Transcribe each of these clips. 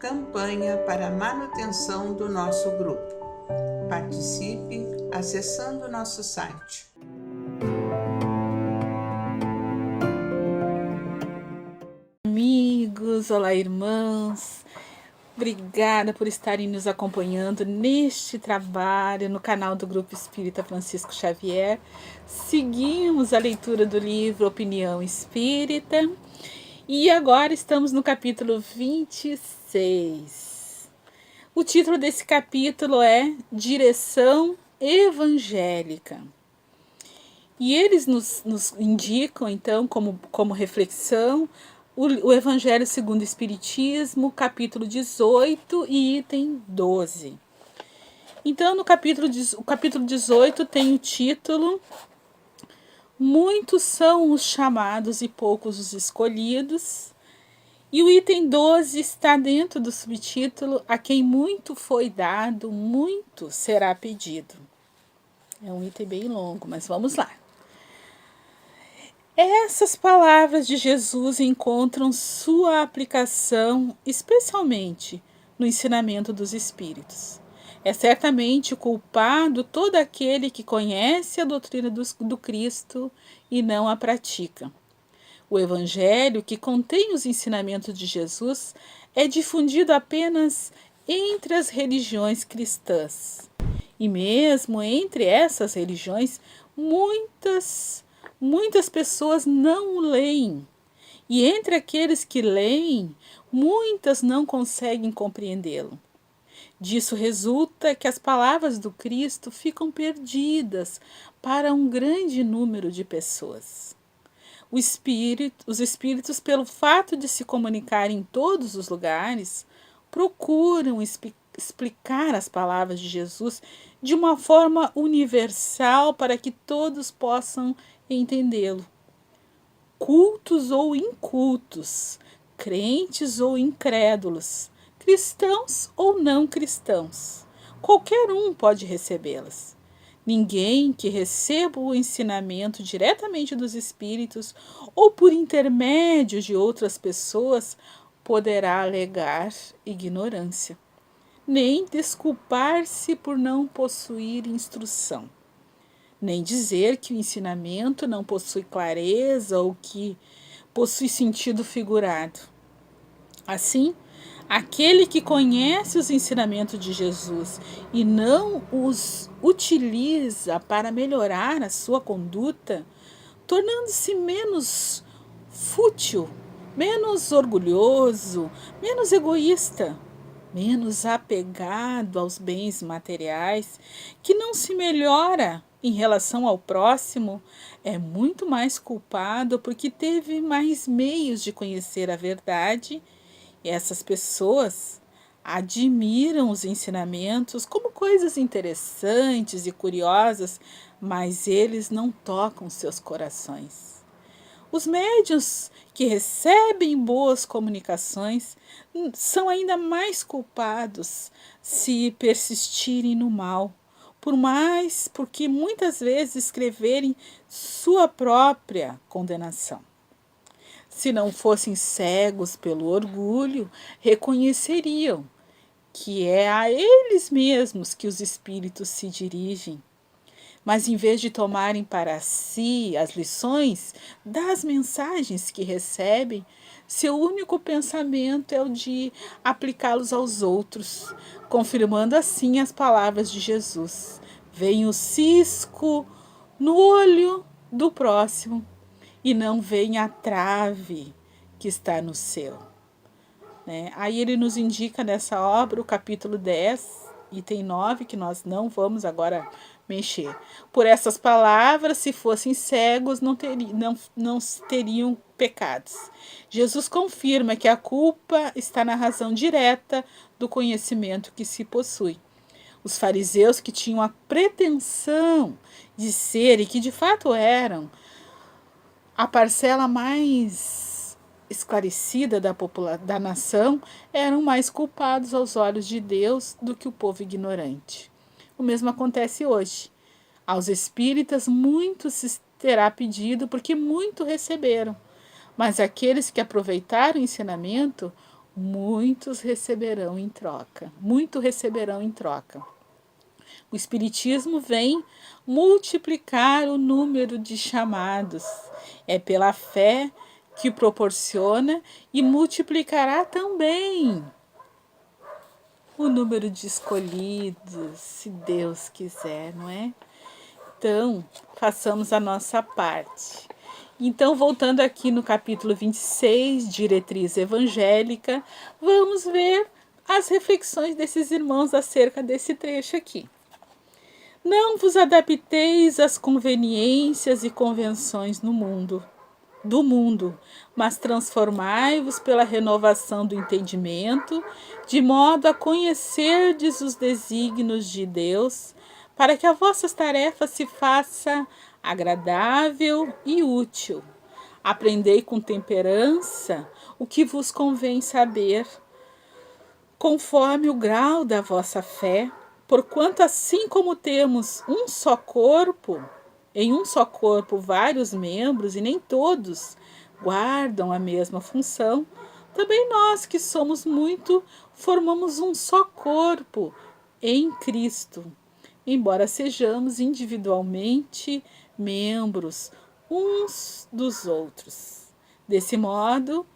campanha para a manutenção do nosso grupo. Participe acessando nosso site. Amigos, olá irmãos, obrigada por estarem nos acompanhando neste trabalho no canal do Grupo Espírita Francisco Xavier. Seguimos a leitura do livro Opinião Espírita e agora estamos no capítulo 26. O título desse capítulo é Direção Evangélica. E eles nos indicam, então, como reflexão, o Evangelho segundo o Espiritismo, capítulo 18 e item 12. Então, o capítulo 18 tem o título Muitos são os chamados e poucos os escolhidos. E o item 12 está dentro do subtítulo A quem muito foi dado, muito será pedido. É um item bem longo, mas vamos lá. Essas palavras de Jesus encontram sua aplicação especialmente no ensinamento dos Espíritos. É certamente culpado todo aquele que conhece a doutrina do Cristo e não a pratica. O Evangelho, que contém os ensinamentos de Jesus, é difundido apenas entre as religiões cristãs. E mesmo entre essas religiões, muitas pessoas não o leem. E entre aqueles que leem, muitas não conseguem compreendê-lo. Disso resulta que as palavras do Cristo ficam perdidas para um grande número de pessoas. Os espíritos, pelo fato de se comunicarem em todos os lugares, procuram explicar as palavras de Jesus de uma forma universal para que todos possam entendê-lo. Cultos ou incultos, crentes ou incrédulos, cristãos ou não cristãos, qualquer um pode recebê-las. Ninguém que receba o ensinamento diretamente dos Espíritos ou por intermédio de outras pessoas poderá alegar ignorância, nem desculpar-se por não possuir instrução, nem dizer que o ensinamento não possui clareza ou que possui sentido figurado. Assim, aquele que conhece os ensinamentos de Jesus e não os utiliza para melhorar a sua conduta, tornando-se menos fútil, menos orgulhoso, menos egoísta, menos apegado aos bens materiais, que não se melhora em relação ao próximo, é muito mais culpado porque teve mais meios de conhecer a verdade. Essas pessoas admiram os ensinamentos como coisas interessantes e curiosas, mas eles não tocam seus corações. Os médiuns que recebem boas comunicações são ainda mais culpados se persistirem no mal, porque muitas vezes escreverem sua própria condenação. Se não fossem cegos pelo orgulho, reconheceriam que é a eles mesmos que os espíritos se dirigem. Mas em vez de tomarem para si as lições das mensagens que recebem, seu único pensamento é o de aplicá-los aos outros, confirmando assim as palavras de Jesus. Vem o cisco no olho do próximo e não vem a trave que está no seu. Aí ele nos indica nessa obra o capítulo 10, item 9, que nós não vamos agora mexer. Por essas palavras, se fossem cegos, não teriam pecados. Jesus confirma que a culpa está na razão direta do conhecimento que se possui. Os fariseus, que tinham a pretensão de ser, e que de fato eram, a parcela mais esclarecida da nação, eram mais culpados aos olhos de Deus do que o povo ignorante. O mesmo acontece hoje. Aos espíritas muito se terá pedido porque muito receberam, mas aqueles que aproveitaram o ensinamento, muitos receberão em troca. Muito receberão em troca. O Espiritismo vem multiplicar o número de chamados. É pela fé que proporciona e multiplicará também o número de escolhidos, se Deus quiser, não é? Então, façamos a nossa parte. Então, voltando aqui no capítulo 26, Diretriz Evangélica, vamos ver as reflexões desses irmãos acerca desse trecho aqui. Não vos adapteis às conveniências e convenções do mundo, mas transformai-vos pela renovação do entendimento, de modo a conhecerdes os desígnios de Deus, para que a vossa tarefa se faça agradável e útil. Aprendei com temperança o que vos convém saber, conforme o grau da vossa fé, porquanto assim como temos um só corpo, em um só corpo vários membros e nem todos guardam a mesma função, também nós que somos muito formamos um só corpo em Cristo, embora sejamos individualmente membros uns dos outros. Desse modo,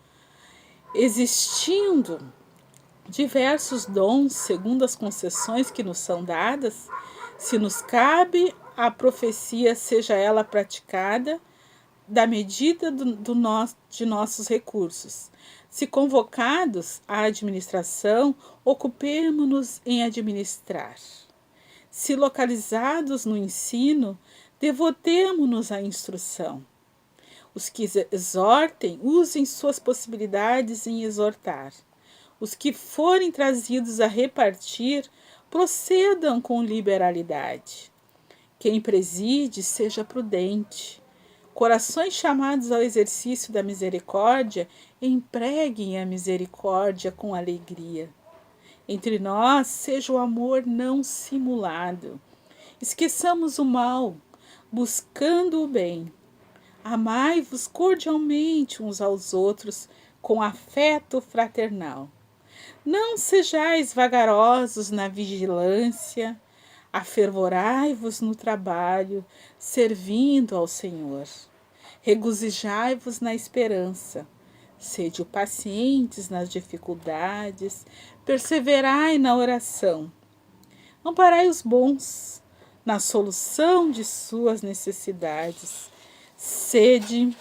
existindo diversos dons segundo as concessões que nos são dadas, se nos cabe a profecia, seja ela praticada da medida de nossos recursos. Se convocados à administração, ocupemo-nos em administrar. Se localizados no ensino, devotemo-nos à instrução. Os que exortem, usem suas possibilidades em exortar. Os que forem trazidos a repartir, procedam com liberalidade. Quem preside, seja prudente. Corações chamados ao exercício da misericórdia, empreguem a misericórdia com alegria. Entre nós, seja o amor não simulado. Esqueçamos o mal, buscando o bem. Amai-vos cordialmente uns aos outros, com afeto fraternal. Não sejais vagarosos na vigilância, afervorai-vos no trabalho, servindo ao Senhor. Regozijai-vos na esperança, sede pacientes nas dificuldades, perseverai na oração. Amparai os bons na solução de suas necessidades, sede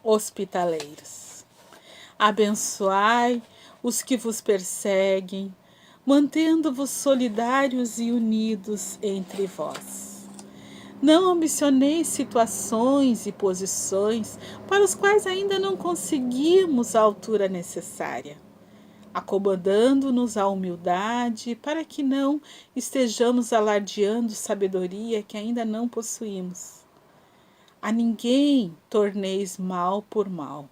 hospitaleiros. Abençoai os que vos perseguem, mantendo-vos solidários e unidos entre vós. Não ambicioneis situações e posições para os quais ainda não conseguimos a altura necessária, acomodando-nos à humildade para que não estejamos alardeando sabedoria que ainda não possuímos. A ninguém torneis mal por mal.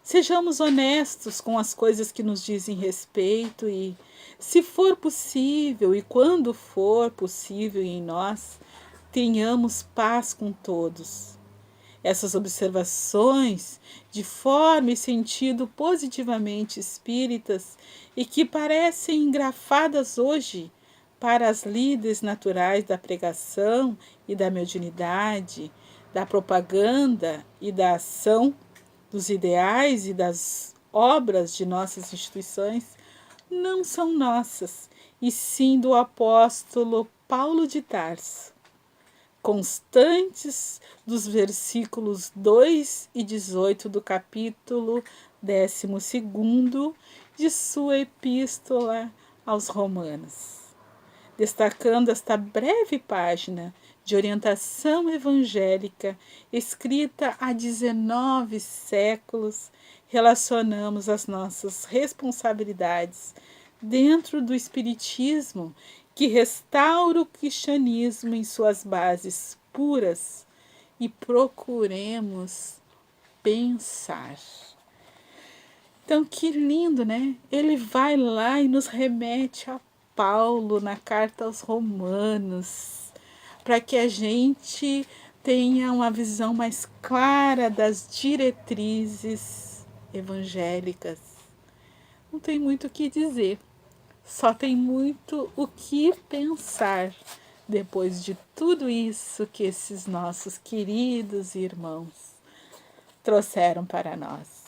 Sejamos honestos com as coisas que nos dizem respeito e, se for possível e quando for possível em nós, tenhamos paz com todos. Essas observações, de forma e sentido positivamente espíritas e que parecem engrafadas hoje para as lides naturais da pregação e da mediunidade, da propaganda e da ação, dos ideais e das obras de nossas instituições, não são nossas, e sim do apóstolo Paulo de Tarso, constantes dos versículos 2 e 18 do capítulo 12 de sua epístola aos Romanos. Destacando esta breve página de orientação evangélica, escrita há 19 séculos, relacionamos as nossas responsabilidades dentro do Espiritismo, que restaura o cristianismo em suas bases puras, e procuremos pensar. Então, que lindo, né? Ele vai lá e nos remete a Paulo na carta aos Romanos, para que a gente tenha uma visão mais clara das diretrizes evangélicas. não tem muito o que dizer, só tem muito o que pensar depois de tudo isso que esses nossos queridos irmãos trouxeram para nós.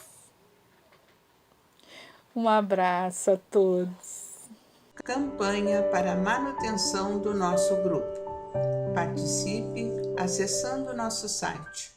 Um abraço a todos. Campanha para a manutenção do nosso grupo. Participe acessando nosso site